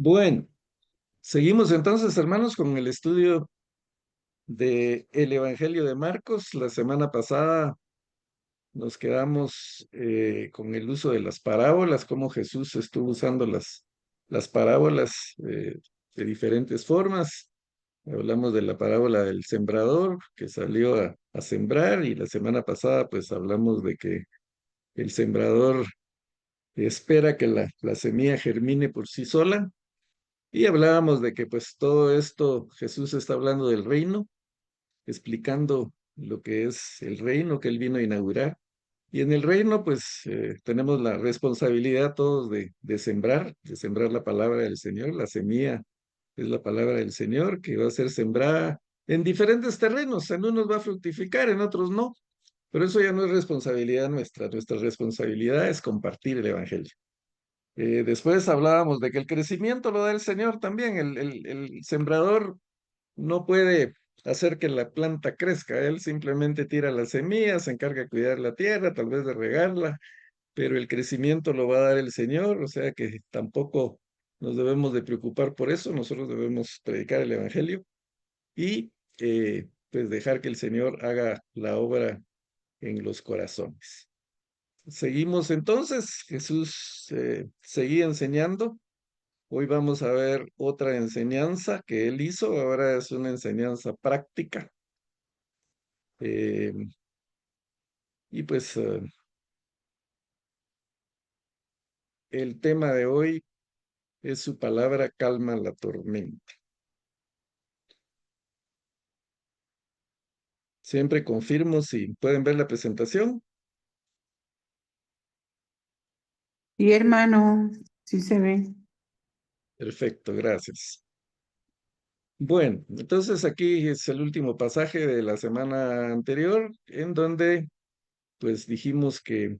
Bueno, seguimos entonces, hermanos, con el estudio del Evangelio de Marcos. La semana pasada nos quedamos con el uso de las parábolas, cómo Jesús estuvo usando las parábolas de diferentes formas. Hablamos de la parábola del sembrador que salió a sembrar, y la semana pasada pues hablamos de que el sembrador espera que la semilla germine por sí sola. Y hablábamos de que pues todo esto, Jesús está hablando del reino, explicando lo que es el reino que él vino a inaugurar. Y en el reino pues tenemos la responsabilidad todos de sembrar la palabra del Señor. La semilla es la palabra del Señor que va a ser sembrada en diferentes terrenos. En unos va a fructificar, en otros no. Pero eso ya no es responsabilidad nuestra. Nuestra responsabilidad es compartir el Evangelio. Después hablábamos de que el crecimiento lo da el Señor también. El sembrador no puede hacer que la planta crezca. Él simplemente tira las semillas, se encarga de cuidar la tierra, tal vez de regarla, pero el crecimiento lo va a dar el Señor. O sea que tampoco nos debemos de preocupar por eso. Nosotros debemos predicar el Evangelio y pues dejar que el Señor haga la obra en los corazones. Seguimos entonces. Jesús seguía enseñando. Hoy vamos a ver otra enseñanza que él hizo. Ahora es una enseñanza práctica. Eh, y pues el tema de hoy es su palabra calma la tormenta. Siempre confirmo si pueden ver la presentación. Sí, hermano, sí se ve. Perfecto, gracias. Bueno, entonces aquí es el último pasaje de la semana anterior, en donde pues dijimos que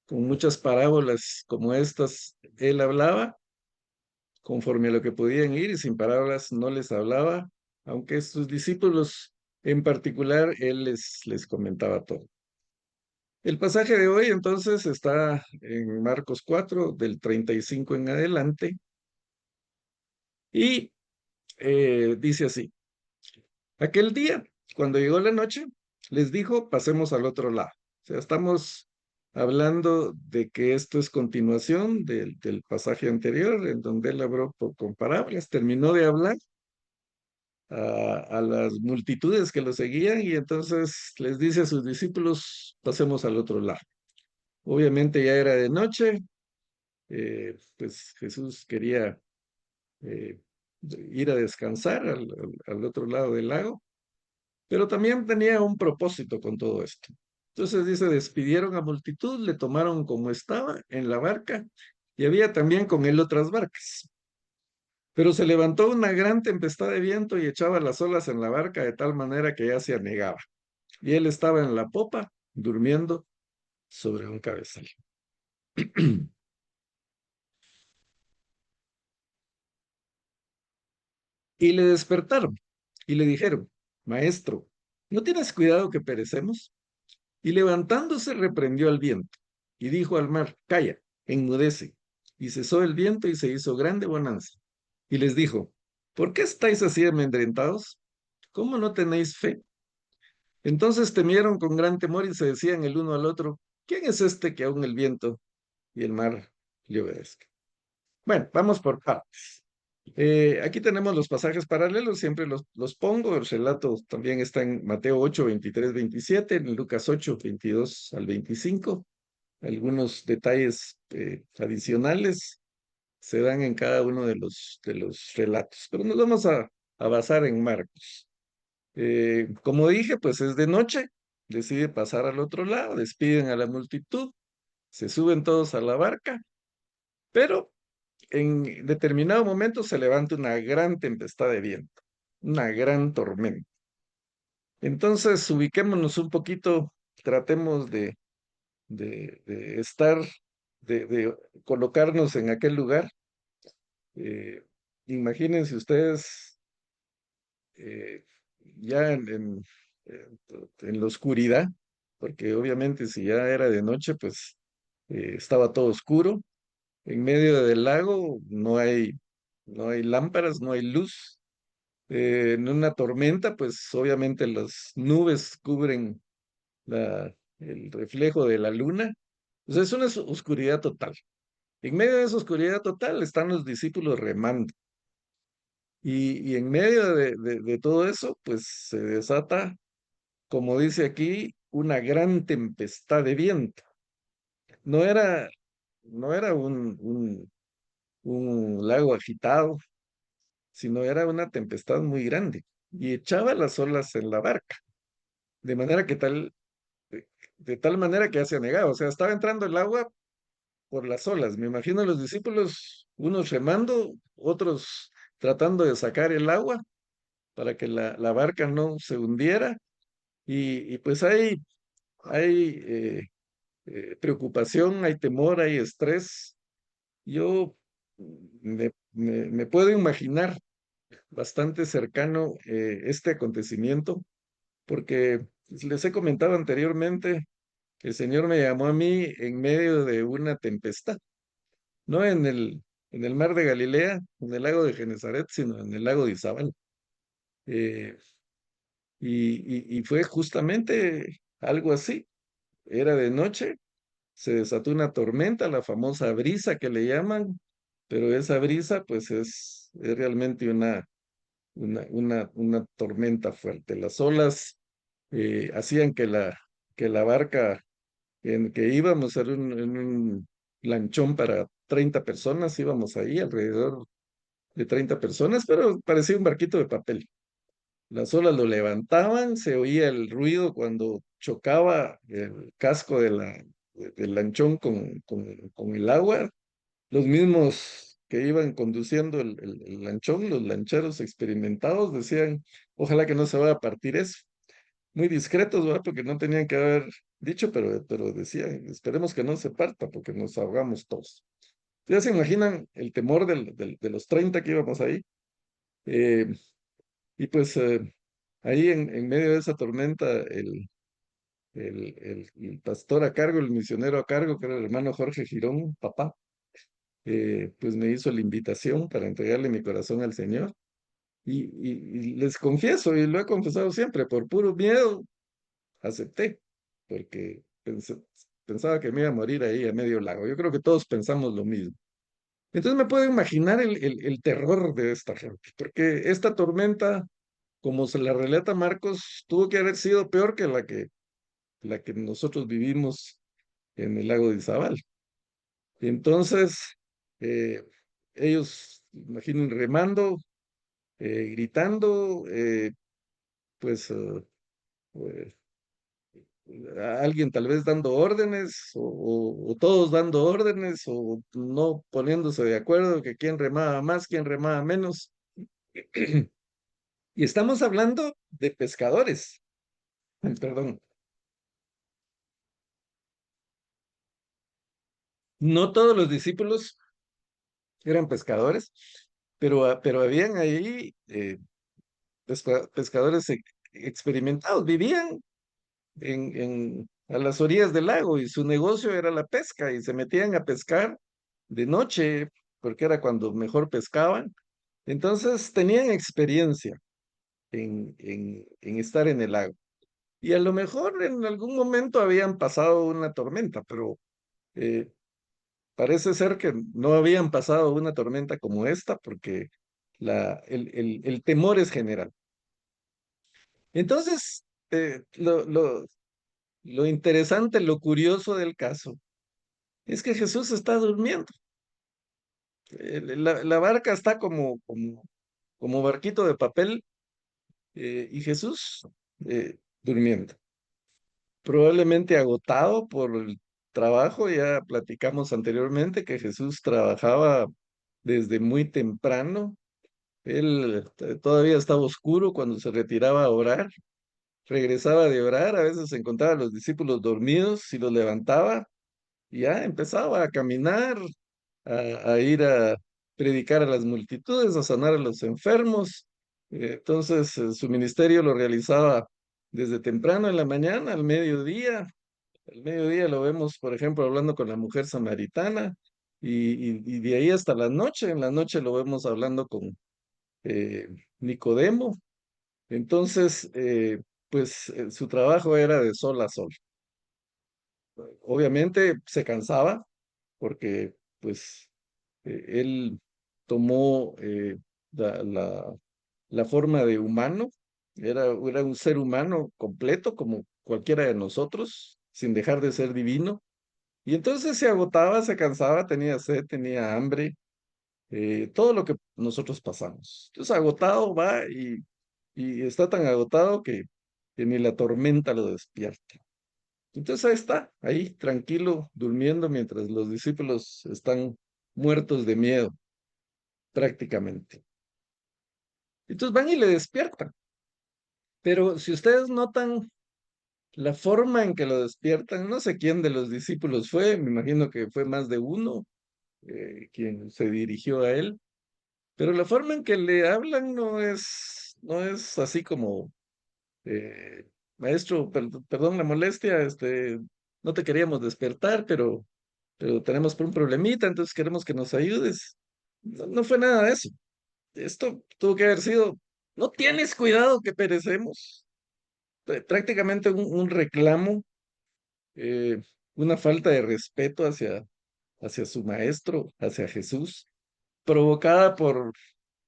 con muchas parábolas como estas él hablaba conforme a lo que podían ir, y sin parábolas no les hablaba, aunque sus discípulos en particular él les comentaba todo. El pasaje de hoy entonces está en Marcos 4, del 35 en adelante, y dice así: aquel día, cuando llegó la noche, les dijo, pasemos al otro lado. O sea, estamos hablando de que esto es continuación del pasaje anterior, en donde él habló con parábolas, terminó de hablar a las multitudes que lo seguían, y entonces les dice a sus discípulos, pasemos al otro lado. Obviamente ya era de noche. Pues Jesús quería eh, ir a descansar al otro lado del lago, pero también tenía un propósito con todo esto. Entonces dice, despidieron a multitud, le tomaron como estaba en la barca, y había también con él otras barcas. Pero se levantó una gran tempestad de viento y echaba las olas en la barca de tal manera que ya se anegaba. Y él estaba en la popa, durmiendo sobre un cabezal. Y le despertaron y le dijeron, Maestro, ¿no tienes cuidado que perecemos? Y levantándose reprendió al viento y dijo al mar, calla, enmudece. Y cesó el viento y se hizo grande bonanza. Y les dijo, ¿por qué estáis así amedrentados? ¿Cómo no tenéis fe? Entonces temieron con gran temor y se decían el uno al otro, ¿quién es este que aún el viento y el mar le obedezca? Bueno, vamos por partes. Aquí tenemos los pasajes paralelos, siempre los pongo. El relato también está en Mateo 8, 23, 27, en Lucas 8, 22 al 25. Algunos detalles adicionales se dan en cada uno de los relatos, pero nos vamos a basar en Marcos. Como dije, pues es de noche, decide pasar al otro lado, despiden a la multitud, se suben todos a la barca, pero en determinado momento se levanta una gran tempestad de viento, una gran tormenta. Entonces, ubiquémonos un poquito, tratemos de estar, de colocarnos en aquel lugar. Eh, Imagínense ustedes eh, ya en la oscuridad, porque obviamente si ya era de noche, pues estaba todo oscuro. En medio del lago no hay no hay lámparas, no hay luz. En una tormenta, pues obviamente las nubes cubren el reflejo de la luna. O sea, es una oscuridad total. En medio de esa oscuridad total están los discípulos remando. Y en medio de todo eso, pues se desata, como dice aquí, una gran tempestad de viento. No era, no era un lago agitado, sino era una tempestad muy grande y echaba las olas en la barca, de manera que de, de tal manera que ya se anegaba, o sea, estaba entrando el agua por las olas. Me imagino a los discípulos, unos remando, otros tratando de sacar el agua para que la barca no se hundiera. Y pues hay preocupación, hay temor, hay estrés. Yo me puedo imaginar bastante cercano este acontecimiento, porque les he comentado anteriormente que el Señor me llamó a mí en medio de una tempestad, no en el mar de Galilea, en el lago de Genezaret, sino en el lago de Izabal. Eh, y fue justamente algo así. Era de noche, se desató una tormenta, la famosa brisa que le llaman, pero esa brisa pues es realmente una tormenta fuerte. Las olas hacían que que la barca en que íbamos era en un lanchón para 30 personas, íbamos ahí alrededor de 30 personas, pero parecía un barquito de papel. Las olas lo levantaban, se oía el ruido cuando chocaba el casco del lanchón con el agua. Los mismos que iban conduciendo el lanchón, los lancheros experimentados, decían, ojalá que no se vaya a partir eso. Muy discretos, ¿verdad? Porque no tenían que haber dicho, pero decían, esperemos que no se parta porque nos ahogamos todos. Ya se imaginan el temor de los 30 que íbamos ahí. Eh, y pues ahí en medio de esa tormenta, el pastor a cargo, el misionero a cargo, que era el hermano Jorge Girón, papá, pues me hizo la invitación para entregarle mi corazón al Señor. Y les confieso, y lo he confesado siempre, por puro miedo, acepté, porque pensaba que me iba a morir ahí a medio lago. Yo creo que todos pensamos lo mismo. Entonces me puedo imaginar el terror de esta gente, porque esta tormenta, como se la relata Marcos, tuvo que haber sido peor que la que nosotros vivimos en el lago de Izabal. Y entonces, eh, ellos, imaginen, remando, gritando, pues eh, a alguien tal vez dando órdenes, o todos dando órdenes, o no poniéndose de acuerdo que quién remaba más, quién remaba menos. Y estamos hablando de pescadores, perdón, no todos los discípulos eran pescadores, pero habían ahí pescadores experimentados, vivían a las orillas del lago y su negocio era la pesca y se metían a pescar de noche porque era cuando mejor pescaban. Entonces tenían experiencia en estar en el lago. Y a lo mejor en algún momento habían pasado una tormenta, pero eh, parece ser que no habían pasado una tormenta como esta porque el temor es general. Entonces, lo interesante, lo curioso del caso es que Jesús está durmiendo. La barca está como barquito de papel y Jesús durmiendo. Probablemente agotado por el trabajo, ya platicamos anteriormente que Jesús trabajaba desde muy temprano. Él todavía estaba oscuro cuando se retiraba a orar. Regresaba de orar, a veces encontraba a los discípulos dormidos y los levantaba y ya empezaba a caminar, a ir a predicar a las multitudes, a sanar a los enfermos. Entonces, su ministerio lo realizaba desde temprano en la mañana, al mediodía. Al mediodía lo vemos, por ejemplo, hablando con la mujer samaritana y de ahí hasta la noche. En la noche lo vemos hablando con eh, Nicodemo. Entonces, pues su trabajo era de sol a sol. Obviamente se cansaba porque pues él tomó la forma de humano, era un ser humano completo como cualquiera de nosotros, sin dejar de ser divino. Y entonces se agotaba, se cansaba, tenía sed, tenía hambre, todo lo que nosotros pasamos. Entonces agotado va y está tan agotado que ni la tormenta lo despierta. Entonces ahí está, ahí tranquilo, durmiendo mientras los discípulos están muertos de miedo, prácticamente. Entonces van y le despiertan. Pero si ustedes notan la forma en que lo despiertan, no sé quién de los discípulos fue, me imagino que fue más de uno quien se dirigió a él, pero la forma en que le hablan no es así como, maestro, perdón la molestia, no te queríamos despertar, pero tenemos por un problemita, entonces queremos que nos ayudes. No, no fue nada de eso. Esto tuvo que haber sido, no tienes cuidado que perecemos. Prácticamente un reclamo, eh, una falta de respeto hacia su maestro, hacia Jesús, provocada por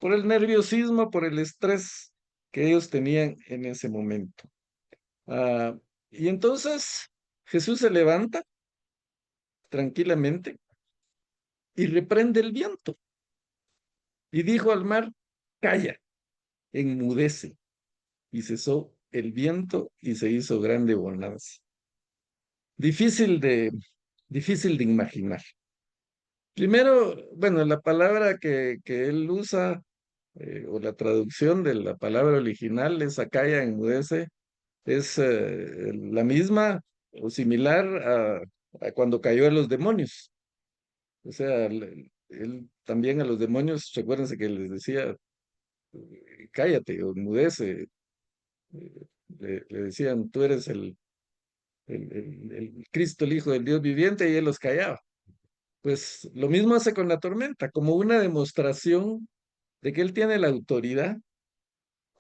el nerviosismo, por el estrés que ellos tenían en ese momento. Ah, y entonces Jesús se levanta tranquilamente y reprende el viento y dijo al mar, calla, enmudece. Y cesó el viento y se hizo grande bonanza. Difícil de, difícil de imaginar. Primero, bueno, la palabra que él usa, o la traducción de la palabra original, es acaya, enmudece, es la misma o similar a cuando cayó a los demonios. O sea, él también a los demonios, recuérdense que les decía, cállate o enmudece. Le decían, tú eres el Cristo, el Hijo del Dios viviente, y él los callaba. Pues lo mismo hace con la tormenta, como una demostración de que él tiene la autoridad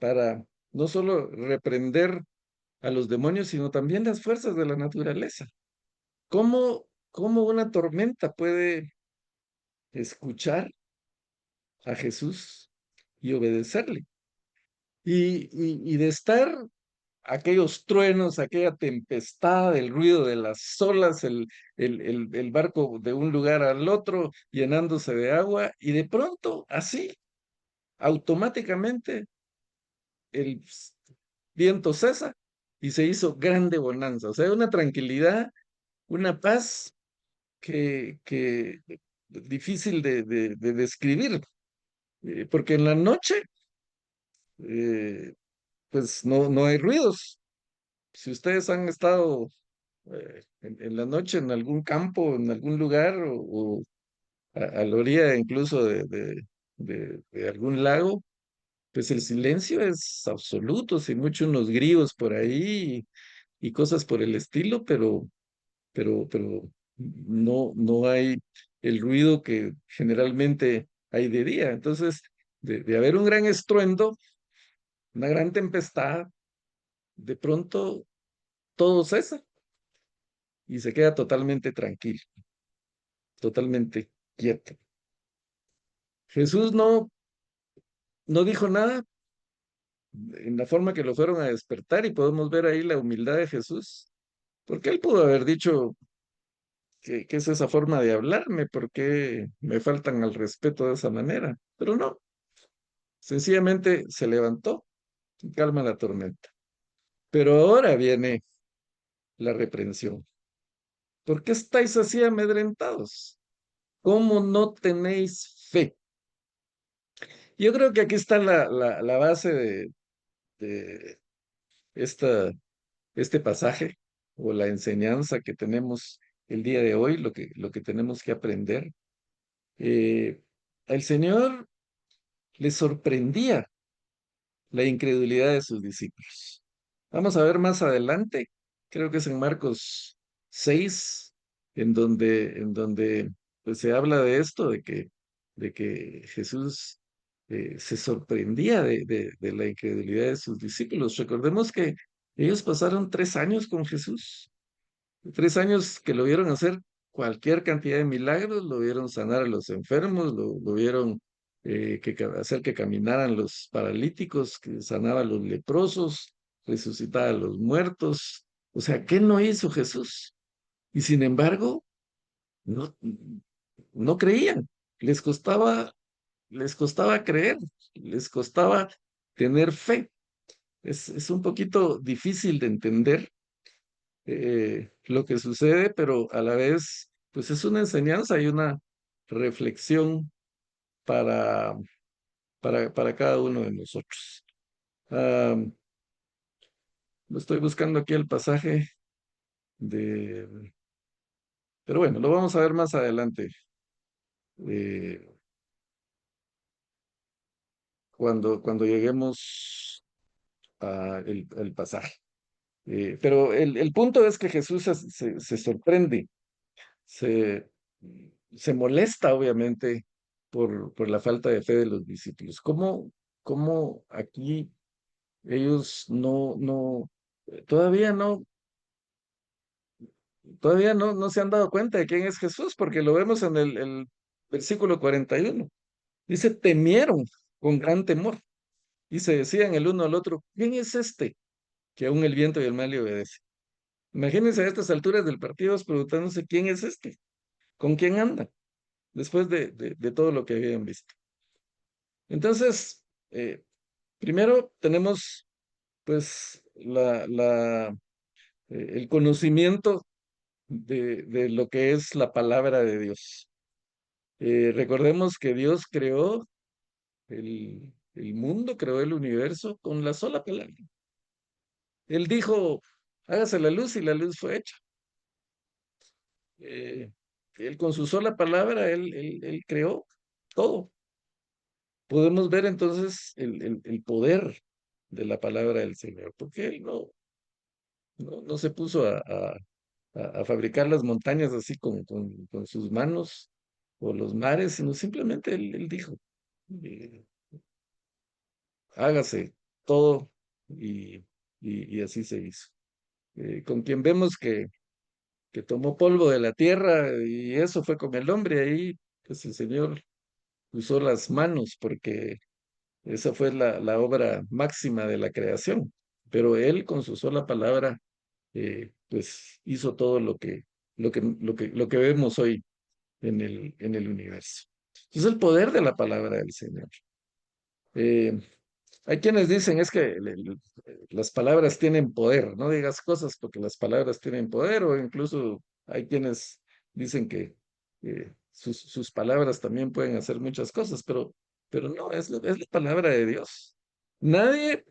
para no solo reprender a los demonios, sino también las fuerzas de la naturaleza. ¿Cómo una tormenta puede escuchar a Jesús y obedecerle? Y de estar aquellos truenos, aquella tempestad, el ruido de las olas, el barco de un lugar al otro llenándose de agua, y de pronto, así, automáticamente, el viento cesa y se hizo grande bonanza. O sea, una tranquilidad, una paz que difícil de describir, porque en la noche, eh, pues no hay ruidos. Si ustedes han estado en la noche en algún campo, en algún lugar o a la orilla incluso de algún lago, pues el silencio es absoluto, sin mucho unos grillos por ahí y cosas por el estilo, pero no hay el ruido que generalmente hay de día. Entonces, de haber un gran estruendo, una gran tempestad, de pronto todo cesa y se queda totalmente tranquilo, totalmente quieto. Jesús no dijo nada en la forma que lo fueron a despertar y podemos ver ahí la humildad de Jesús, porque él pudo haber dicho, ¿qué es esa forma de hablarme? ¿Por qué me faltan al respeto de esa manera? Pero no, sencillamente se levantó y calma la tormenta. Pero ahora viene la reprensión. ¿Por qué estáis así amedrentados? ¿Cómo no tenéis fe? Yo creo que aquí está la base de esta, este pasaje o la enseñanza que tenemos el día de hoy, lo que tenemos que aprender. Eh, el Señor le sorprendía la incredulidad de sus discípulos. Vamos a ver más adelante, creo que es en Marcos 6, en donde pues se habla de esto, de que Jesús se sorprendía de la incredulidad de sus discípulos. Recordemos que ellos pasaron 3 años con Jesús, 3 años que lo vieron hacer cualquier cantidad de milagros, lo vieron sanar a los enfermos, lo vieron hacer que caminaran los paralíticos, que sanaba a los leprosos, resucitaba a los muertos. O sea, ¿qué no hizo Jesús? Y sin embargo, no, no creían. Les costaba, les costaba creer, les costaba tener fe. Es un poquito difícil de entender lo que sucede, pero a la vez, pues es una enseñanza y una reflexión para, para cada uno de nosotros. Ah, estoy buscando aquí el pasaje de, pero bueno, lo vamos a ver más adelante, eh, cuando lleguemos al pasaje. Pero el punto es que Jesús se sorprende, se, se molesta, obviamente, por la falta de fe de los discípulos. ¿Cómo aquí ellos todavía no se han dado cuenta de quién es Jesús? Porque lo vemos en el versículo 41. Dice, temieron con gran temor y se decían el uno al otro, ¿quién es este que aún el viento y el mar le obedece? Imagínense a estas alturas del partido preguntándose quién es este, con quién anda, después de todo lo que habían visto. Entonces, primero tenemos pues el conocimiento de lo que es la palabra de Dios. Recordemos que Dios creó el mundo, creó el universo con la sola palabra. Él dijo, hágase la luz y la luz fue hecha. Eh, él con su sola palabra, él creó todo. Podemos ver entonces el poder de la palabra del Señor, porque él no se puso a fabricar las montañas así con sus manos o los mares, sino simplemente él dijo, eh, hágase todo y así se hizo. Con quien vemos que tomó polvo de la tierra y eso fue con el hombre, ahí pues el Señor usó las manos porque esa fue la obra máxima de la creación, pero él con su sola palabra pues hizo todo lo que vemos hoy en el universo. Es el poder de la palabra del Señor. Eh, Hay quienes dicen es que las palabras tienen poder, no digas cosas porque las palabras tienen poder, o incluso hay quienes dicen que sus palabras también pueden hacer muchas cosas, pero no, es la palabra de Dios. Nadie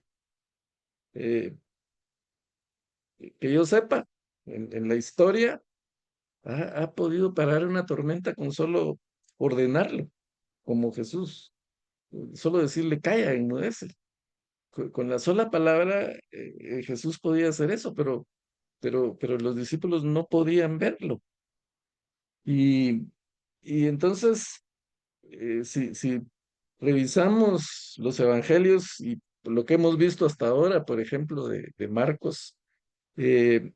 eh, que yo sepa en la historia ha podido parar una tormenta con solo ordenarlo, como Jesús, solo decirle calla, enmudece. Con la sola palabra Jesús podía hacer eso, pero los discípulos no podían verlo. Y, y entonces, si revisamos los evangelios y lo que hemos visto hasta ahora, por ejemplo, de Marcos, eh,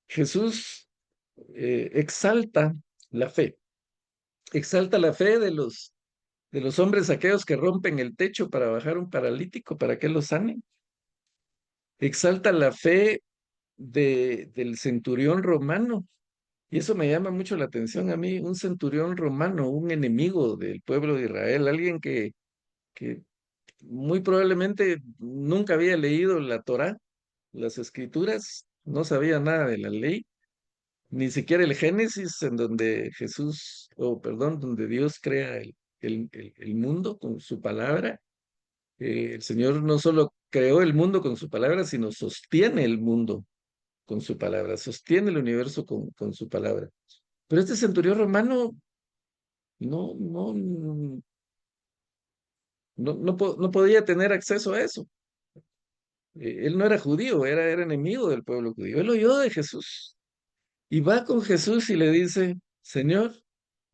Jesús exalta la fe, exalta la fe de los hombres aquellos que rompen el techo para bajar un paralítico para que lo sanen. Exalta la fe del centurión romano. Y eso me llama mucho la atención a mí, un centurión romano, un enemigo del pueblo de Israel, alguien que muy probablemente nunca había leído la Torá, las escrituras, no sabía nada de la ley, ni siquiera el Génesis en donde Jesús, o perdón, donde Dios crea el mundo con su palabra. El Señor no solo creó el mundo con su palabra, sino sostiene el mundo con su palabra, sostiene el universo con su palabra. Pero este centurión romano no podía tener acceso a eso. Él no era judío, era enemigo del pueblo judío. Él oyó de Jesús y va con Jesús y le dice, Señor,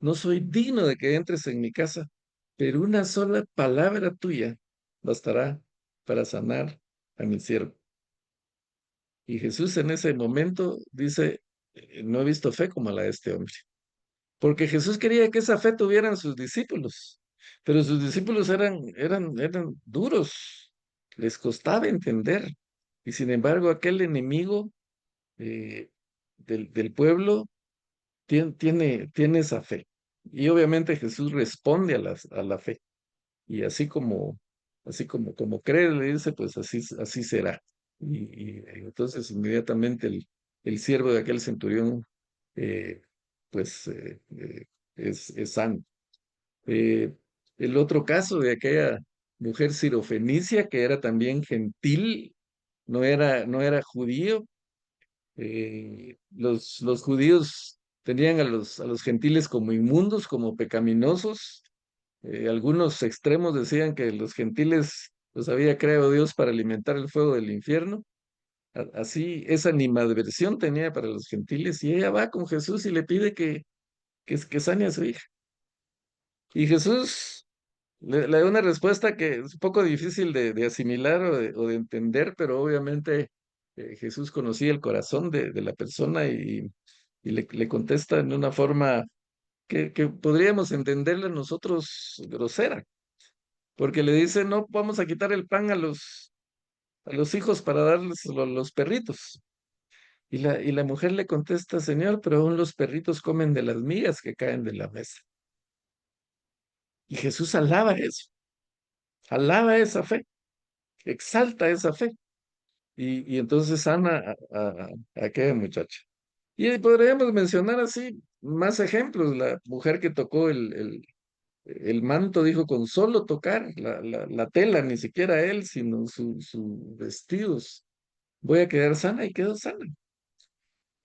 no soy digno de que entres en mi casa, pero una sola palabra tuya bastará para sanar a mi siervo. Y Jesús en ese momento dice, no he visto fe como la de este hombre. Porque Jesús quería que esa fe tuvieran sus discípulos, pero sus discípulos eran duros, les costaba entender. Y sin embargo, aquel enemigo eh, del pueblo tiene esa fe. Y obviamente Jesús responde a la fe. Y como cree, le dice, pues así será. Y entonces inmediatamente el siervo de aquel centurión, eh, pues es sano. Eh, el otro caso de aquella mujer sirofenicia, que era también gentil, no era judío. Los judíos tenían a los gentiles como inmundos, como pecaminosos. Algunos extremos decían que los gentiles los había creado Dios para alimentar el fuego del infierno. Así, esa animadversión tenía para los gentiles, y ella va con Jesús y le pide que sane a su hija. Y Jesús le da una respuesta que es un poco difícil de asimilar o de entender, pero obviamente Jesús conocía el corazón de la persona y le contesta en una forma que podríamos entenderle nosotros grosera, porque le dice, no vamos a quitar el pan a los hijos para darles los perritos. Y la mujer le contesta, Señor, pero aún los perritos comen de las migas que caen de la mesa. Y Jesús alaba esa fe, exalta esa fe. Y entonces sana a aquella muchacha. Y podríamos mencionar así más ejemplos. La mujer que tocó el manto dijo con solo tocar la tela, ni siquiera él, sino sus vestidos, voy a quedar sana, y quedó sana.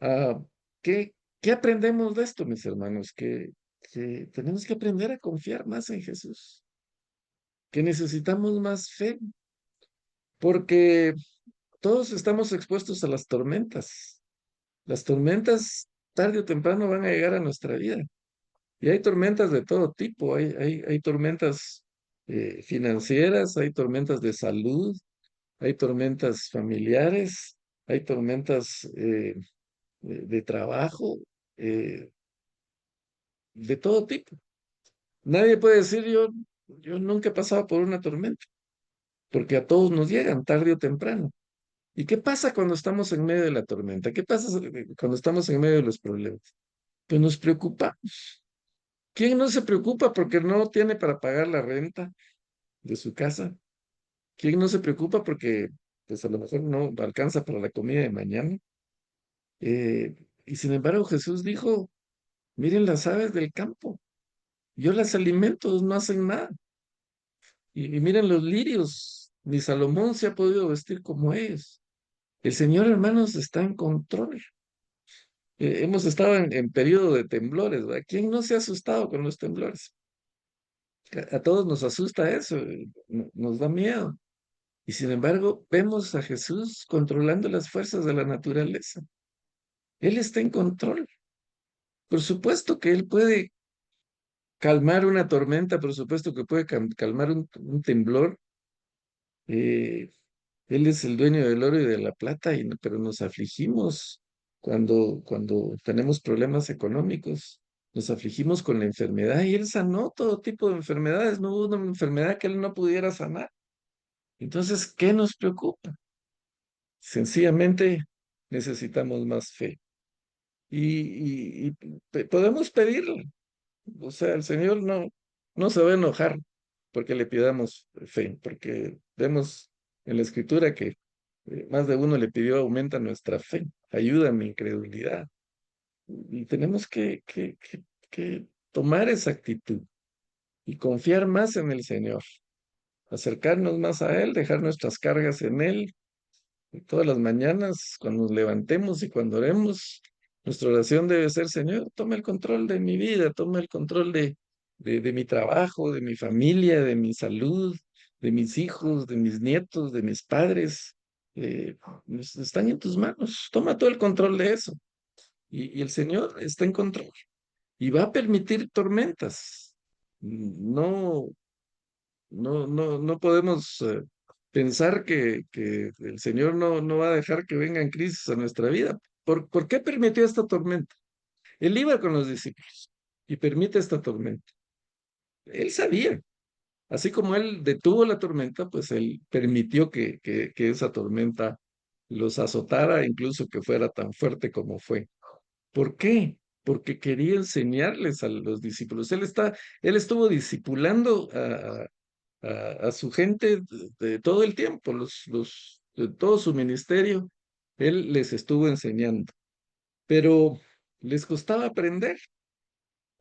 Ah, ¿qué aprendemos de esto, mis hermanos? Que tenemos que aprender a confiar más en Jesús, que necesitamos más fe, porque todos estamos expuestos a las tormentas. Las tormentas tarde o temprano van a llegar a nuestra vida. Y hay tormentas de todo tipo. Hay tormentas financieras, hay tormentas de salud, hay tormentas familiares, hay tormentas de trabajo, eh, de todo tipo. Nadie puede decir yo nunca he pasado por una tormenta, porque a todos nos llegan tarde o temprano. ¿Y qué pasa cuando estamos en medio de la tormenta? ¿Qué pasa cuando estamos en medio de los problemas? Pues nos preocupamos. ¿Quién no se preocupa porque no tiene para pagar la renta de su casa? ¿Quién no se preocupa porque pues a lo mejor no alcanza para la comida de mañana? Y sin embargo Jesús dijo, miren las aves del campo, yo las alimento, no hacen nada. Y miren los lirios, ni Salomón se ha podido vestir como ellos. El Señor, hermanos, está en control. Hemos estado en periodo de temblores, ¿verdad? ¿Quién no se ha asustado con los temblores? A todos nos asusta eso, nos da miedo. Y sin embargo, vemos a Jesús controlando las fuerzas de la naturaleza. Él está en control. Por supuesto que Él puede calmar una tormenta, por supuesto que puede calmar un temblor. Eh, Él es el dueño del oro y de la plata, pero nos afligimos cuando tenemos problemas económicos. Nos afligimos con la enfermedad, y Él sanó todo tipo de enfermedades. No hubo una enfermedad que Él no pudiera sanar. Entonces, ¿qué nos preocupa? Sencillamente necesitamos más fe. Y podemos pedirle. O sea, el Señor no se va a enojar porque le pidamos fe, porque vemos en la Escritura que más de uno le pidió: aumenta nuestra fe, ayuda a mi incredulidad. Y tenemos que tomar esa actitud y confiar más en el Señor, acercarnos más a Él, dejar nuestras cargas en Él. Y todas las mañanas, cuando nos levantemos y cuando oremos, nuestra oración debe ser: Señor, toma el control de mi vida, toma el control de mi trabajo, de mi familia, de mi salud, de mis hijos, de mis nietos, de mis padres. Eh, Están en tus manos. Toma todo el control de eso. Y el Señor está en control. y va a permitir tormentas. No, no podemos pensar que el Señor no va a dejar que vengan crisis a nuestra vida. ¿Por qué permitió esta tormenta? Él iba con los discípulos y permite esta tormenta. Él sabía, así como él detuvo la tormenta, pues él permitió que esa tormenta los azotara, incluso que fuera tan fuerte como fue. ¿Por qué? Porque quería enseñarles a los discípulos. Él estuvo discipulando a su gente de todo el tiempo, de todo su ministerio. Él les estuvo enseñando, pero les costaba aprender,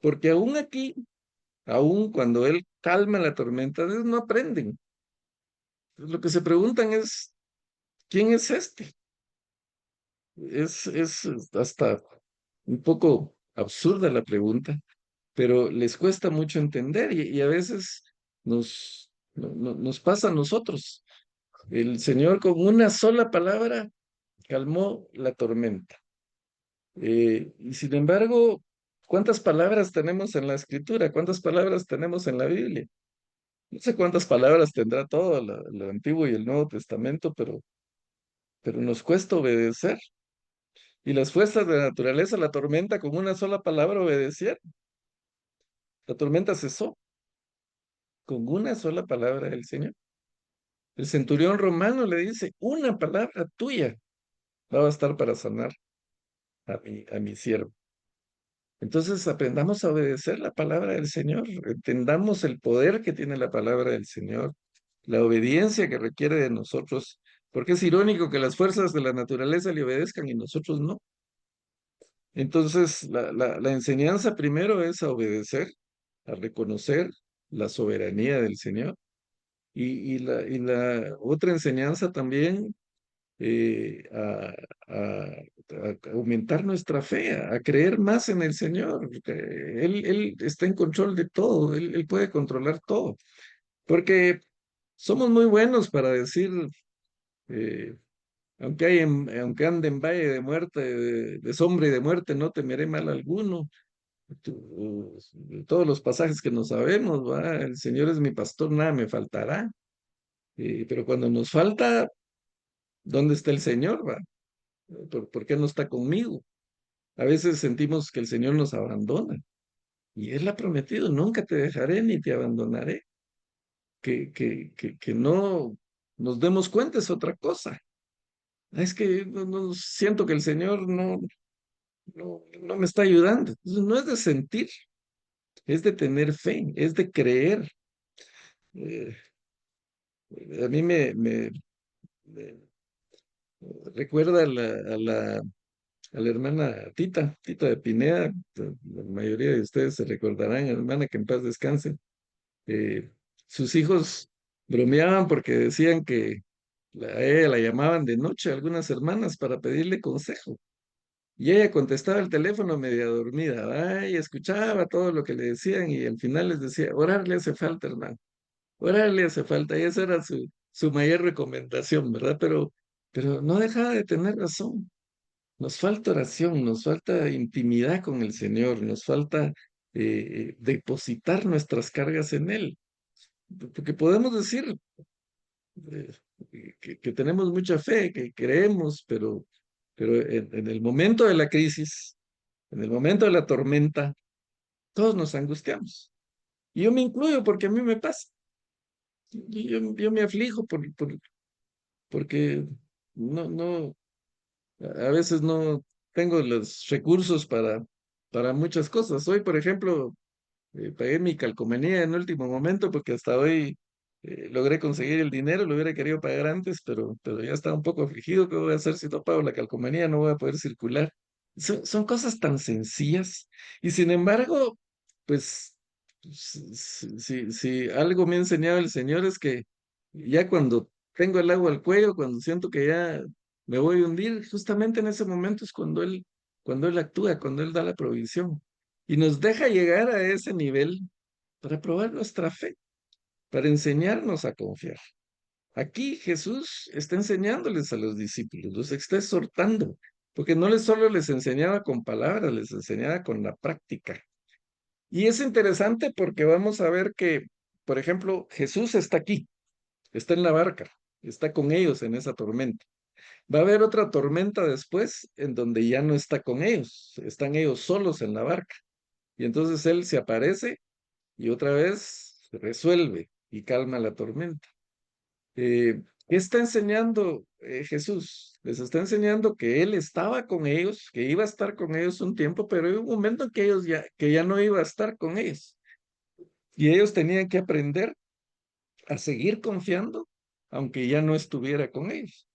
porque aún aquí, aún cuando él calma la tormenta, ellos no aprenden. Lo que se preguntan es, ¿quién es este? Es hasta un poco absurda la pregunta, pero les cuesta mucho entender y a veces nos pasa a nosotros. El Señor con una sola palabra calmó la tormenta. Y sin embargo, ¿cuántas palabras tenemos en la Escritura? ¿Cuántas palabras tenemos en la Biblia? No sé cuántas palabras tendrá todo el Antiguo y el Nuevo Testamento, pero nos cuesta obedecer. Y las fuerzas de la naturaleza, la tormenta, con una sola palabra obedecieron. La tormenta cesó con una sola palabra del Señor. El centurión romano le dice, una palabra tuya va a bastar para sanar a mi siervo. Entonces aprendamos a obedecer la palabra del Señor, entendamos el poder que tiene la palabra del Señor, la obediencia que requiere de nosotros, porque es irónico que las fuerzas de la naturaleza le obedezcan y nosotros no. Entonces, la enseñanza primero es a obedecer, a reconocer la soberanía del Señor. Y la otra enseñanza también a aumentar nuestra fe, a creer más en el Señor. Él está en control de todo, él puede controlar todo. Porque somos muy buenos para decir, eh, aunque ande en valle de muerte, de sombra y de muerte, no temeré mal alguno. Todos los pasajes que no sabemos, ¿va? El Señor es mi pastor, nada me faltará. Pero cuando nos falta, ¿dónde está el Señor, va? ¿Por qué no está conmigo? A veces sentimos que el Señor nos abandona y Él ha prometido, nunca te dejaré ni te abandonaré. Que no nos demos cuenta es otra cosa. Es que no siento que el Señor no me está ayudando. No es de sentir, es de tener fe, es de creer. Eh, a mí me recuerda a la hermana Tita de Pineda. La mayoría de ustedes se recordarán, hermana, que en paz descanse. eh, Sus hijos bromeaban porque decían que a ella la llamaban de noche algunas hermanas para pedirle consejo. Y ella contestaba el teléfono media dormida, y escuchaba todo lo que le decían y al final les decía, orar le hace falta, hermano, orar le hace falta. Y esa era su mayor recomendación, ¿verdad? Pero no dejaba de tener razón. Nos falta oración, nos falta intimidad con el Señor, nos falta depositar nuestras cargas en Él. Porque podemos decir eh, que tenemos mucha fe, que creemos, pero en el momento de la crisis, en el momento de la tormenta, todos nos angustiamos. Y yo me incluyo porque a mí me pasa. Yo me aflijo porque no, a veces no tengo los recursos para muchas cosas. Hoy, por ejemplo, pagué mi calcomanía en último momento porque hasta hoy logré conseguir el dinero, lo hubiera querido pagar antes, pero ya estaba un poco afligido. ¿Qué voy a hacer si no pago la calcomanía? No voy a poder circular. Son cosas tan sencillas y sin embargo, pues si algo me ha enseñado el Señor es que ya cuando tengo el agua al cuello, cuando siento que ya me voy a hundir, justamente en ese momento es cuando Él actúa, cuando Él da la provisión y nos deja llegar a ese nivel para probar nuestra fe, para enseñarnos a confiar. Aquí Jesús está enseñándoles a los discípulos, los está exhortando, porque no les solo les enseñaba con palabras, les enseñaba con la práctica. Y es interesante porque vamos a ver que, por ejemplo, Jesús está aquí, está en la barca, está con ellos en esa tormenta. Va a haber otra tormenta después en donde ya no está con ellos, están ellos solos en la barca. Y entonces él se aparece y otra vez resuelve y calma la tormenta. ¿Qué está enseñando Jesús? Les está enseñando que él estaba con ellos, que iba a estar con ellos un tiempo, pero hay un momento en que que ya no iba a estar con ellos. Y ellos tenían que aprender a seguir confiando, aunque ya no estuviera con ellos.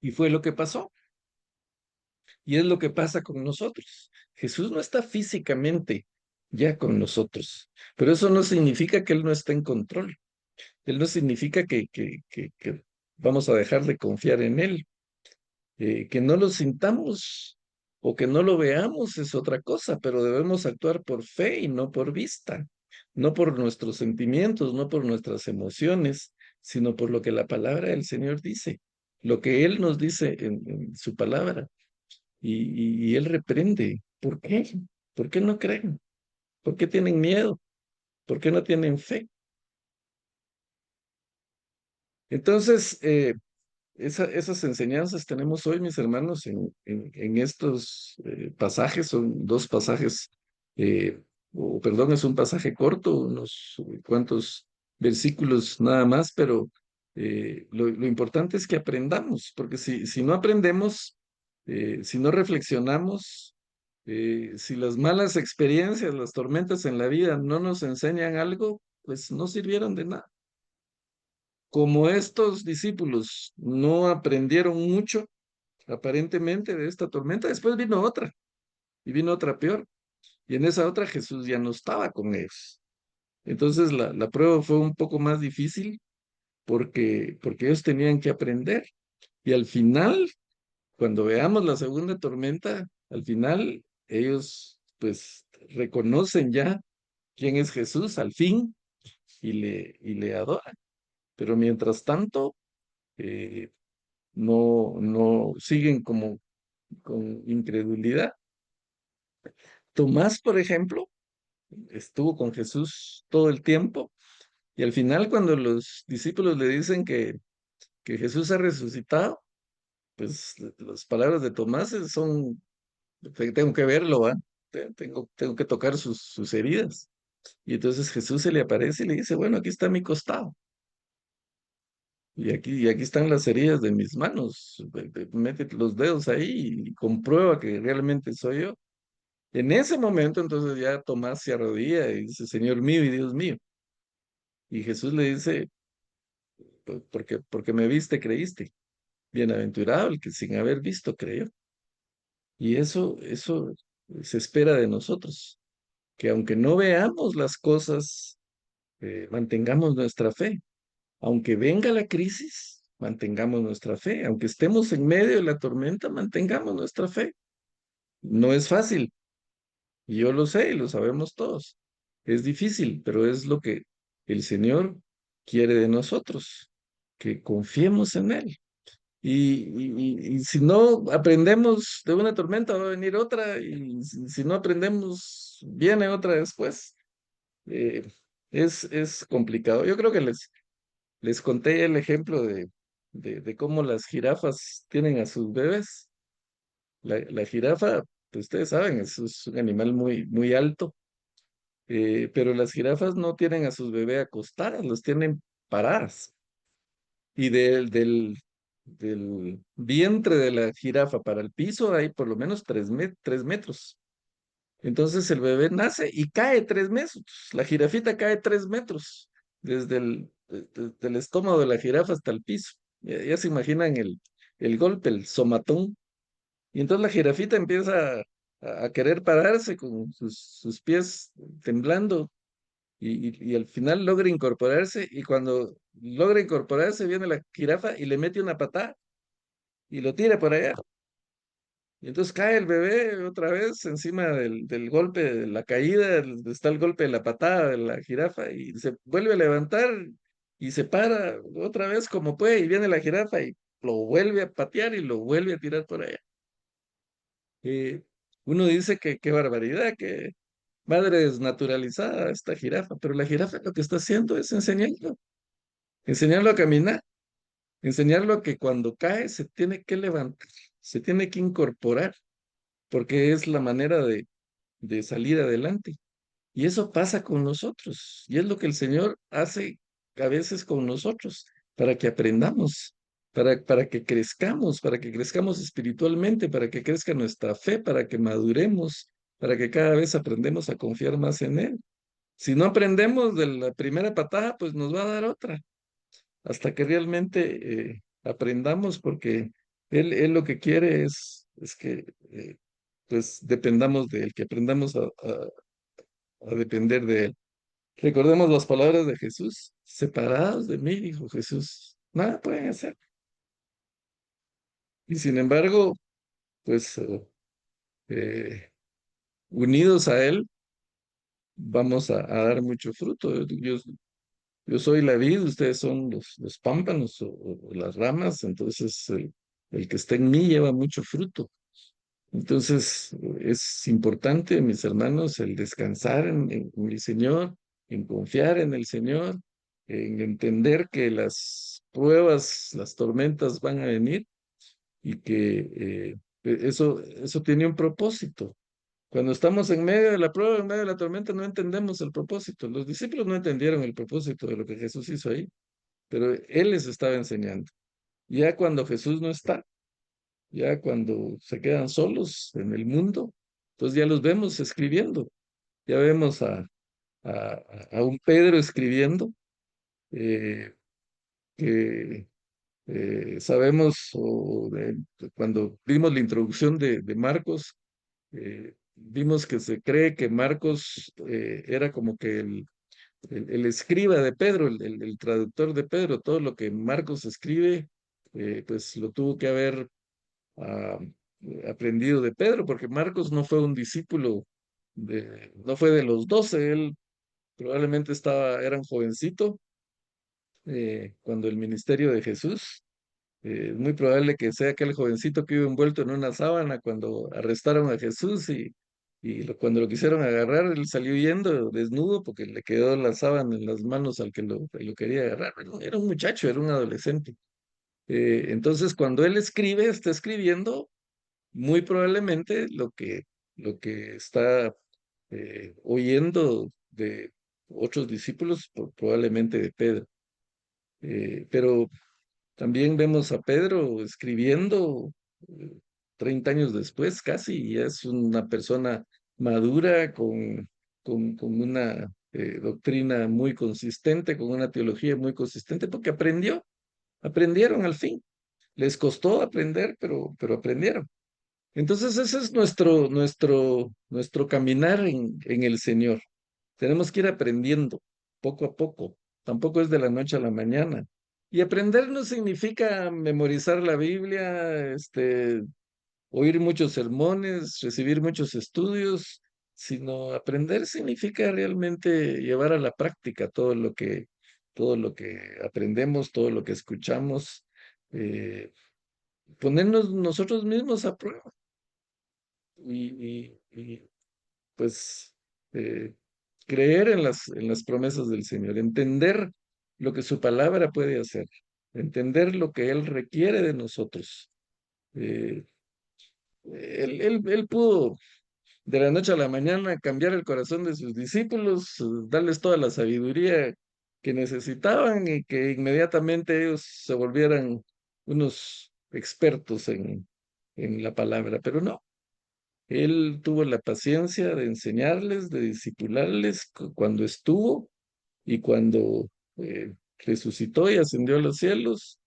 Y fue lo que pasó. Y es lo que pasa con nosotros. Jesús no está físicamente ya con nosotros, pero eso no significa que Él no esté en control. Él no significa que vamos a dejar de confiar en Él. Que no lo sintamos o que no lo veamos es otra cosa, pero debemos actuar por fe y no por vista, no por nuestros sentimientos, no por nuestras emociones, sino por lo que la palabra del Señor dice, lo que Él nos dice en su palabra. Y Él reprende. ¿Por qué? ¿Por qué no creen? ¿Por qué tienen miedo? ¿Por qué no tienen fe? Entonces, esas enseñanzas tenemos hoy, mis hermanos, en estos pasajes. Son dos pasajes, eh, o perdón, es un pasaje corto, unos cuantos versículos nada más, pero lo importante es que aprendamos, porque si no aprendemos, si no reflexionamos, si las malas experiencias, las tormentas en la vida no nos enseñan algo, pues no sirvieron de nada. Como estos discípulos no aprendieron mucho, aparentemente, de esta tormenta, después vino otra, y vino otra peor. Y en esa otra Jesús ya no estaba con ellos. Entonces la prueba fue un poco más difícil porque ellos tenían que aprender. Y al final, cuando veamos la segunda tormenta, al final ellos pues reconocen ya quién es Jesús al fin y le adoran. Pero mientras tanto, eh, no siguen como con incredulidad. Tomás, por ejemplo, estuvo con Jesús todo el tiempo y al final cuando los discípulos le dicen que Jesús ha resucitado, pues las palabras de Tomás son, tengo que verlo, ¿va? Tengo que tocar sus heridas. Y entonces Jesús se le aparece y le dice, bueno, aquí está mi costado. Y aquí están las heridas de mis manos. Mete los dedos ahí y comprueba que realmente soy yo. En ese momento, entonces ya Tomás se arrodilla y dice, Señor mío y Dios mío. Y Jesús le dice, porque me viste, creíste. Bienaventurado el que sin haber visto creyó. Y eso se espera de nosotros, que aunque no veamos las cosas, mantengamos nuestra fe. Aunque venga la crisis, mantengamos nuestra fe. Aunque estemos en medio de la tormenta, mantengamos nuestra fe. No es fácil, y yo lo sé y lo sabemos todos. Es difícil, pero es lo que el Señor quiere de nosotros, que confiemos en Él. Y si no aprendemos de una tormenta, va a venir otra, y si no aprendemos, viene otra después. Eh, es complicado. Yo creo que les conté el ejemplo de cómo las jirafas tienen a sus bebés. La jirafa, pues ustedes saben, es un animal muy alto. Pero las jirafas no tienen a sus bebés acostadas, los tienen paradas. Y del vientre de la jirafa para el piso hay por lo menos 3 metros. Entonces el bebé nace y cae 3 metros. La jirafita cae 3 metros desde del estómago de la jirafa hasta el piso. Ya se imaginan el golpe, el somatón. Y entonces la jirafita empieza a querer pararse con sus pies temblando y al final logra incorporarse y cuando logra incorporarse viene la jirafa y le mete una patada y lo tira por allá. Y entonces cae el bebé otra vez encima del golpe, de la caída, está el golpe de la patada de la jirafa y se vuelve a levantar y se para otra vez como puede y viene la jirafa y lo vuelve a patear y lo vuelve a tirar por allá. Uno dice que qué barbaridad, que madre desnaturalizada esta jirafa, pero la jirafa lo que está haciendo es enseñarlo a caminar, enseñarlo a que cuando cae se tiene que levantar, se tiene que incorporar, porque es la manera de salir adelante. Y eso pasa con nosotros, y es lo que el Señor hace a veces con nosotros, para que aprendamos, para que crezcamos espiritualmente, para que crezca nuestra fe, para que maduremos, para que cada vez aprendemos a confiar más en Él. Si no aprendemos de la primera patada, pues nos va a dar otra, hasta que realmente aprendamos, porque Él lo que quiere es que pues dependamos de Él, que aprendamos a depender de Él. Recordemos las palabras de Jesús: separados de mí, dijo Jesús, nada pueden hacer. Y sin embargo, pues eh, unidos a Él, vamos a dar mucho fruto. Yo soy la vid, ustedes son los pámpanos o las ramas, entonces el que está en mí lleva mucho fruto. Entonces es importante, mis hermanos, el descansar en el Señor, en confiar en el Señor, en entender que las pruebas, las tormentas van a venir y que eso tiene un propósito. Cuando estamos en medio de la prueba, en medio de la tormenta, no entendemos el propósito. Los discípulos no entendieron el propósito de lo que Jesús hizo ahí, pero Él les estaba enseñando. Ya cuando Jesús no está, ya cuando se quedan solos en el mundo, entonces ya los vemos escribiendo, ya vemos a, a un Pedro escribiendo, eh, que sabemos, cuando vimos la introducción de Marcos, vimos que se cree que Marcos era como que el escriba de Pedro, el traductor de Pedro. Todo lo que Marcos escribe, pues lo tuvo que haber ah, aprendido de Pedro, porque Marcos no fue un discípulo no fue de los 12. Él probablemente era un jovencito cuando el ministerio de Jesús. Es muy probable que sea aquel jovencito que iba envuelto en una sábana cuando arrestaron a Jesús cuando lo quisieron agarrar, él salió huyendo desnudo porque le quedó la sábana en las manos al que lo quería agarrar. Era un muchacho, era un adolescente. Entonces, cuando él escribe, está escribiendo muy probablemente lo que está oyendo de otros discípulos, probablemente de Pedro. Pero también vemos a Pedro escribiendo eh, 30 años después, casi, y es una persona madura con una doctrina muy consistente, con una teología muy consistente, porque aprendieron al fin. Les costó aprender, pero aprendieron. Entonces ese es nuestro caminar en el Señor. Tenemos que ir aprendiendo poco a poco. Tampoco es de la noche a la mañana. Y aprender no significa memorizar la Biblia, oír muchos sermones, recibir muchos estudios, sino aprender significa realmente llevar a la práctica todo lo que aprendemos, todo lo que escuchamos, eh, ponernos nosotros mismos a prueba y pues eh, creer en las promesas del Señor, entender lo que su palabra puede hacer, entender lo que Él requiere de nosotros. Eh, él pudo de la noche a la mañana cambiar el corazón de sus discípulos, darles toda la sabiduría que necesitaban y que inmediatamente ellos se volvieran unos expertos en la palabra, pero no. Él tuvo la paciencia de enseñarles, de discipularles cuando estuvo y cuando resucitó y ascendió a los cielos,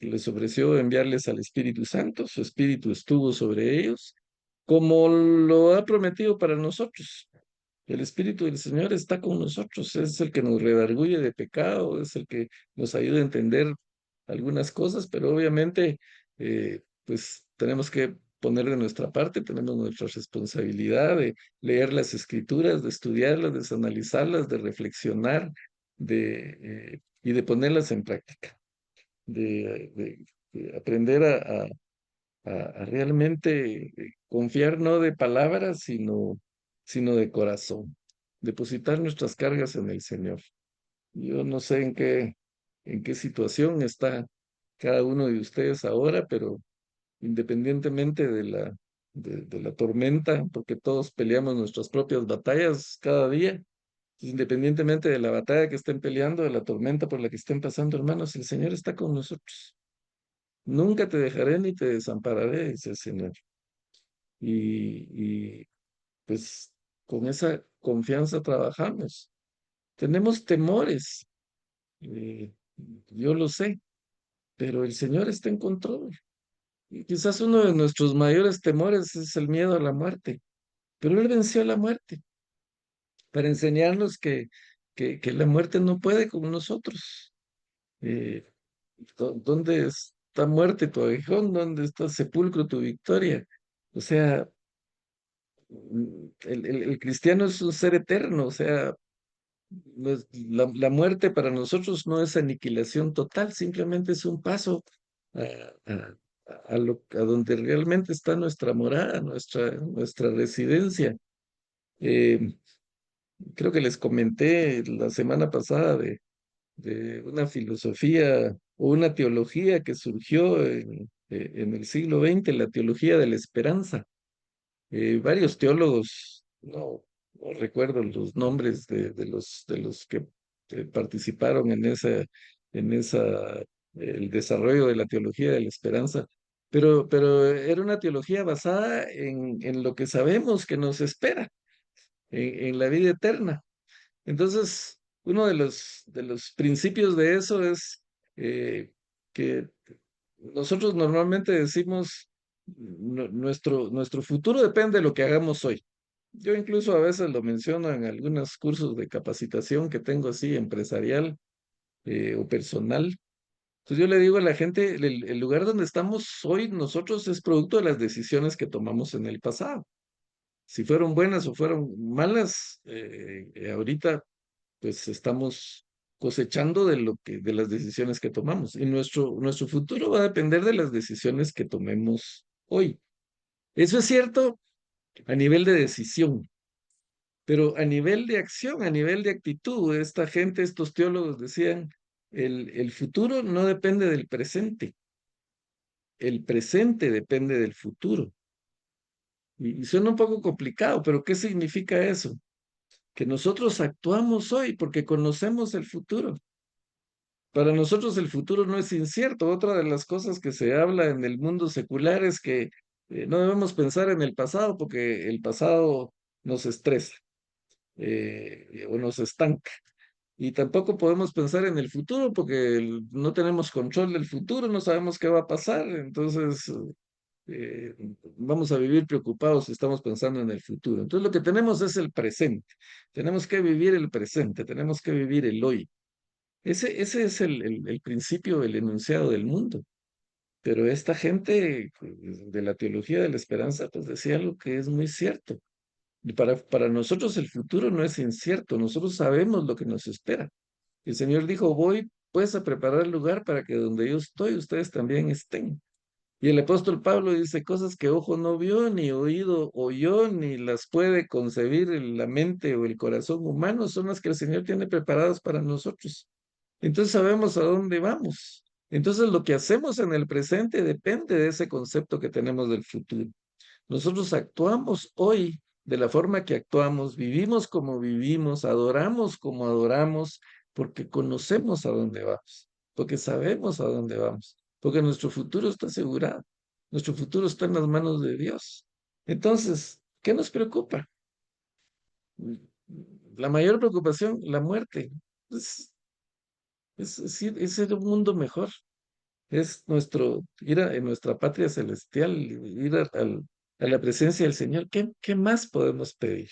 y les ofreció enviarles al Espíritu Santo. Su Espíritu estuvo sobre ellos, como lo ha prometido para nosotros. El Espíritu del Señor está con nosotros, es el que nos redarguye de pecado, es el que nos ayuda a entender algunas cosas, pero obviamente, pues tenemos que poner de nuestra parte, tenemos nuestra responsabilidad de leer las Escrituras, de estudiarlas, de analizarlas, de reflexionar, y de ponerlas en práctica, de aprender a realmente confiar no de palabras, sino de corazón. Depositar nuestras cargas en el Señor. Yo no sé en qué situación está cada uno de ustedes ahora, pero independientemente de la tormenta, porque todos peleamos nuestras propias batallas cada día, independientemente de la batalla que estén peleando, de la tormenta por la que estén pasando, hermanos, el Señor está con nosotros. Nunca te dejaré ni te desampararé, dice el Señor. Y pues con esa confianza trabajamos. Tenemos temores, eh, yo lo sé, pero el Señor está en control. Y quizás uno de nuestros mayores temores es el miedo a la muerte, pero Él venció la muerte para enseñarnos que la muerte no puede con nosotros. Eh, ¿Dónde está muerte tu aguijón? ¿Dónde está sepulcro tu victoria? O sea, el cristiano es un ser eterno, o sea, la muerte para nosotros no es aniquilación total, simplemente es un paso a, a, a donde realmente está nuestra morada, nuestra residencia. Eh, Creo que les comenté la semana pasada de una filosofía o una teología que surgió en el siglo XX, la teología de la esperanza. Varios teólogos, no recuerdo los nombres de los que participaron el desarrollo de la teología de la esperanza, pero era una teología basada en lo que sabemos que nos espera, en la vida eterna. Entonces, uno de los principios de eso es que nosotros normalmente decimos, nuestro futuro depende de lo que hagamos hoy. Yo incluso a veces lo menciono en algunos cursos de capacitación que tengo así, empresarial o personal. Entonces yo le digo a la gente, el lugar donde estamos hoy nosotros es producto de las decisiones que tomamos en el pasado. Si fueron buenas o fueron malas, ahorita pues estamos cosechando de las decisiones que tomamos. Y nuestro futuro va a depender de las decisiones que tomemos hoy. Eso es cierto a nivel de decisión, pero a nivel de acción, a nivel de actitud, esta gente, estos teólogos decían, el futuro no depende del presente, el presente depende del futuro. Y suena un poco complicado, pero ¿qué significa eso? Que nosotros actuamos hoy porque conocemos el futuro. Para nosotros el futuro no es incierto. Otra de las cosas que se habla en el mundo secular es que no debemos pensar en el pasado porque el pasado nos estresa o nos estanca. Y tampoco podemos pensar en el futuro porque no tenemos control del futuro, no sabemos qué va a pasar. Entonces eh, vamos a vivir preocupados si estamos pensando en el futuro. Entonces lo que tenemos es el presente. Tenemos que vivir el presente, tenemos que vivir el hoy. Ese es el principio, el enunciado del mundo. Pero esta gente de la teología de la esperanza, pues decía algo que es muy cierto. Y para nosotros el futuro no es incierto, nosotros sabemos lo que nos espera. El Señor dijo, voy pues a preparar el lugar para que donde yo estoy, ustedes también estén. Y el apóstol Pablo dice cosas que ojo no vio, ni oído oyó, ni las puede concebir en la mente o el corazón humano, son las que el Señor tiene preparadas para nosotros. Entonces sabemos a dónde vamos. Entonces lo que hacemos en el presente depende de ese concepto que tenemos del futuro. Nosotros actuamos hoy de la forma que actuamos, vivimos como vivimos, adoramos como adoramos, porque conocemos a dónde vamos, porque sabemos a dónde vamos, porque nuestro futuro está asegurado, nuestro futuro está en las manos de Dios. Entonces, ¿qué nos preocupa? La mayor preocupación, la muerte. Es ser un mundo mejor. Es ir en nuestra patria celestial, ir a la presencia del Señor. ¿Qué más podemos pedir?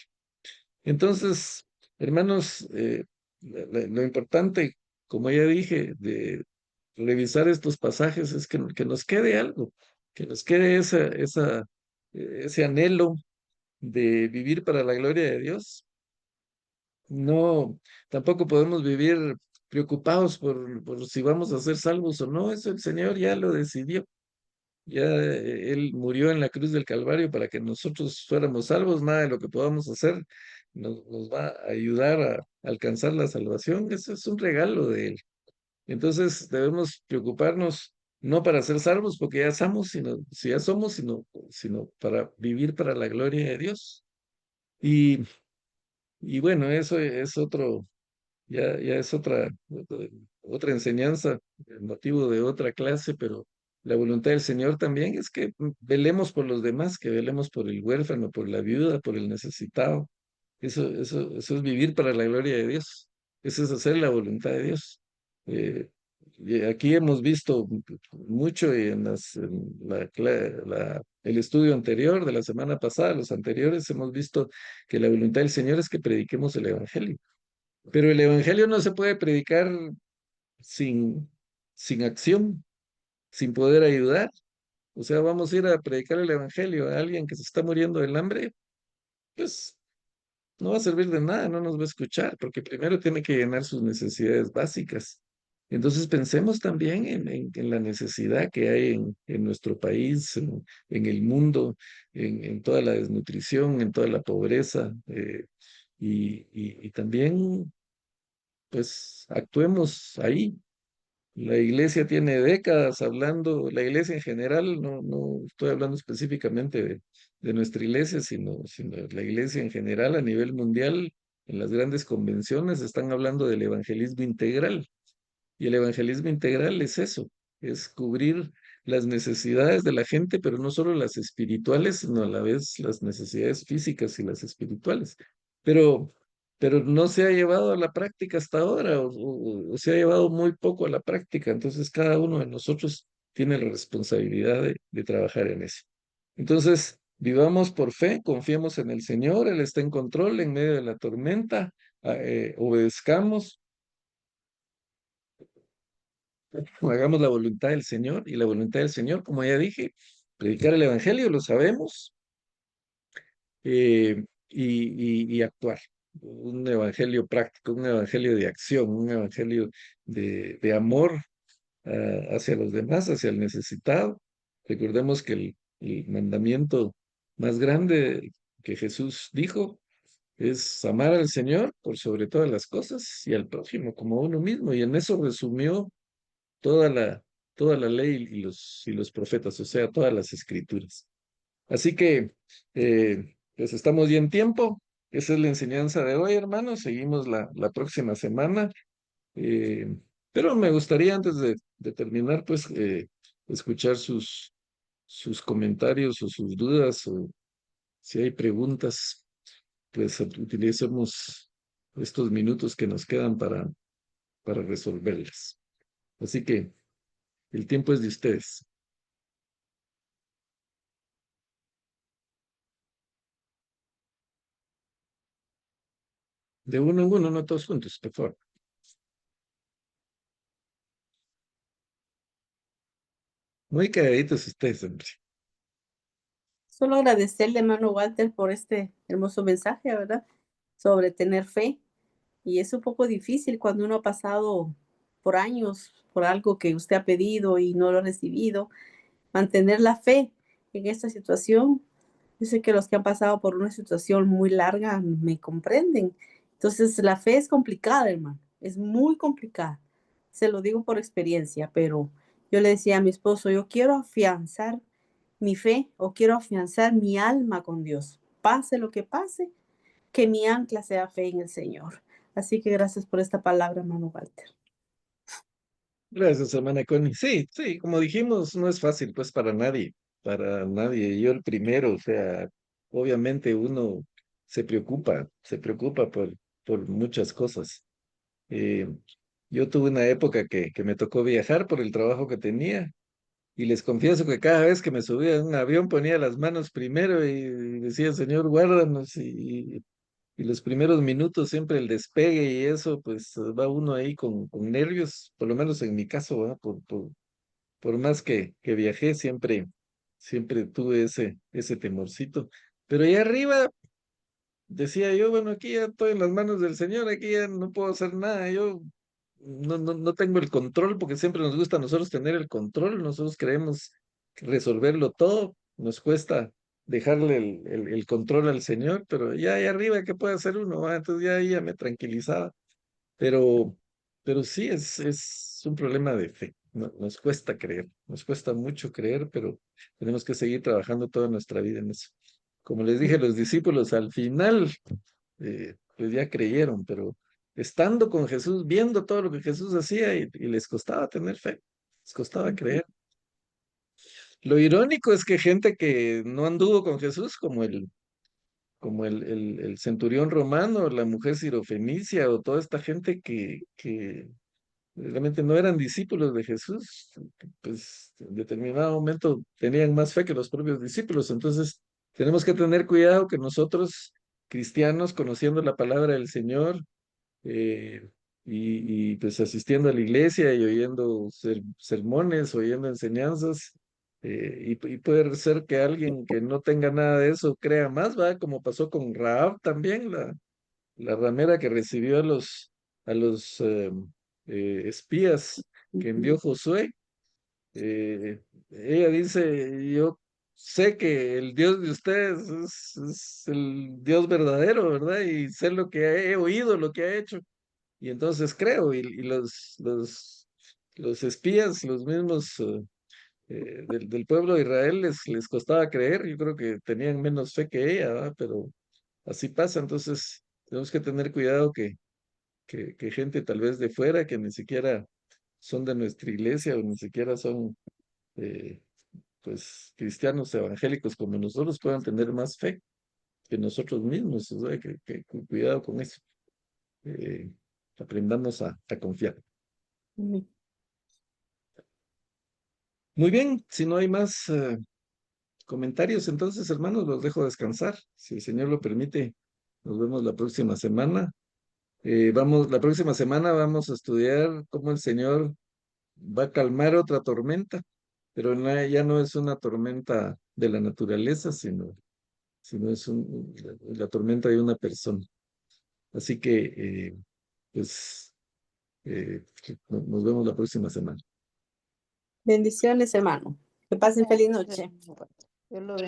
Entonces, hermanos, lo importante, como ya dije, de revisar estos pasajes es que nos quede algo, que nos quede ese anhelo de vivir para la gloria de Dios. No, tampoco podemos vivir preocupados por si vamos a ser salvos o no. Eso el Señor ya lo decidió. Ya Él murió en la cruz del Calvario para que nosotros fuéramos salvos. Nada de lo que podamos hacer nos va a ayudar a alcanzar la salvación. Eso es un regalo de Él. Entonces debemos preocuparnos no para ser salvos, porque ya somos, sino, si ya somos, sino para vivir para la gloria de Dios. Y, y bueno, eso es otro, ya es otra enseñanza, el motivo de otra clase, pero la voluntad del Señor también es que velemos por los demás, que velemos por el huérfano, por la viuda, por el necesitado. Eso es vivir para la gloria de Dios. Eso es hacer la voluntad de Dios. Eh, y aquí hemos visto mucho en el estudio anterior de la semana pasada, los anteriores, hemos visto que la voluntad del Señor es que prediquemos el Evangelio. Pero el Evangelio no se puede predicar sin, sin acción, sin poder ayudar. O sea, vamos a ir a predicar el Evangelio a alguien que se está muriendo del hambre, pues no va a servir de nada, no nos va a escuchar, porque primero tiene que llenar sus necesidades básicas. Entonces pensemos también en la necesidad que hay en nuestro país, en el mundo, en toda la desnutrición, en toda la pobreza, y también pues actuemos ahí. La iglesia tiene décadas hablando, la iglesia en general, no estoy hablando específicamente de nuestra iglesia, sino la iglesia en general a nivel mundial, en las grandes convenciones están hablando del evangelismo integral. Y el evangelismo integral es eso, es cubrir las necesidades de la gente, pero no solo las espirituales, sino a la vez las necesidades físicas y las espirituales. Pero, pero no se ha llevado a la práctica hasta ahora, o se ha llevado muy poco a la práctica. Entonces, cada uno de nosotros tiene la responsabilidad de trabajar en eso. Entonces, vivamos por fe, confiemos en el Señor, Él está en control en medio de la tormenta, obedezcamos. Hagamos la voluntad del Señor y la voluntad del Señor, como ya dije, predicar el Evangelio, lo sabemos, y actuar. Un Evangelio práctico, un Evangelio de acción, un Evangelio de amor hacia los demás, hacia el necesitado. Recordemos que el mandamiento más grande que Jesús dijo es amar al Señor por sobre todas las cosas y al prójimo como a uno mismo. Y en eso resumió toda toda la ley y los profetas, o sea, todas las escrituras. Así que, pues estamos ya en tiempo. Esa es la enseñanza de hoy, hermanos. Seguimos la próxima semana. Eh, pero me gustaría, antes de terminar, pues, escuchar sus comentarios o sus dudas, o si hay preguntas, pues utilicemos estos minutos que nos quedan para resolverlas. Así que el tiempo es de ustedes. De uno en uno, no todos juntos, por favor. Muy calladitos ustedes, hombre. Solo agradecerle, hermano Walter, por este hermoso mensaje, ¿verdad? Sobre tener fe. Y es un poco difícil cuando uno ha pasado por años por algo que usted ha pedido y no lo ha recibido. Mantener la fe en esta situación. Yo sé que los que han pasado por una situación muy larga me comprenden. Entonces, la fe es complicada, hermano. Es muy complicada. Se lo digo por experiencia, pero yo le decía a mi esposo, yo quiero afianzar mi fe o quiero afianzar mi alma con Dios. Pase lo que pase, que mi ancla sea fe en el Señor. Así que gracias por esta palabra, hermano Walter. Gracias, hermana Connie. Sí, sí, como dijimos, no es fácil, pues, para nadie, para nadie. Yo el primero, o sea, obviamente uno se preocupa por muchas cosas. Eh, yo tuve una época que me tocó viajar por el trabajo que tenía, y les confieso que cada vez que me subía en un avión ponía las manos primero y decía, Señor, guárdanos, y los primeros minutos, siempre el despegue y eso, pues va uno ahí con nervios, por lo menos en mi caso, ¿verdad? Por más que viajé, siempre tuve ese temorcito. Pero ahí arriba decía yo, bueno, aquí ya estoy en las manos del Señor, aquí ya no puedo hacer nada, yo no tengo el control, porque siempre nos gusta a nosotros tener el control, nosotros creemos resolverlo todo, nos cuesta dejarle el control al Señor, pero ya ahí arriba, ¿qué puede hacer uno? Entonces ya ahí ya me tranquilizaba. Pero, pero sí es un problema de fe. Nos cuesta creer, nos cuesta mucho creer, pero tenemos que seguir trabajando toda nuestra vida en eso. Como les dije, los discípulos al final, pues ya creyeron, pero estando con Jesús, viendo todo lo que Jesús hacía y les costaba tener fe, les costaba creer. Lo irónico es que gente que no anduvo con Jesús, como el centurión romano, la mujer sirofenicia o toda esta gente que realmente no eran discípulos de Jesús, pues en determinado momento tenían más fe que los propios discípulos. Entonces, tenemos que tener cuidado que nosotros, cristianos, conociendo la palabra del Señor, eh, pues asistiendo a la iglesia y oyendo sermones, oyendo enseñanzas, y puede ser que alguien que no tenga nada de eso crea más, ¿va? Como pasó con Rahab también, la ramera que recibió a los espías que envió Josué. Ella dice, yo sé que el Dios de ustedes es el Dios verdadero, ¿verdad? Y sé lo que he oído, lo que ha hecho. Y entonces creo, y los espías, los mismos del pueblo de Israel, les costaba creer. Yo creo que tenían menos fe que ella, ¿verdad? Pero así pasa. Entonces tenemos que tener cuidado que gente tal vez de fuera, que ni siquiera son de nuestra iglesia o ni siquiera son eh, pues cristianos evangélicos como nosotros, puedan tener más fe que nosotros mismos. O sea, cuidado con eso. Eh, aprendamos a confiar. Amén. Muy bien, si no hay más comentarios, entonces, hermanos, los dejo descansar. Si el Señor lo permite, nos vemos la próxima semana. La próxima semana vamos a estudiar cómo el Señor va a calmar otra tormenta, pero ya no es una tormenta de la naturaleza, sino es la tormenta de una persona. Así que, pues, nos vemos la próxima semana. Bendiciones, hermano. Que pasen feliz noche. Dios lo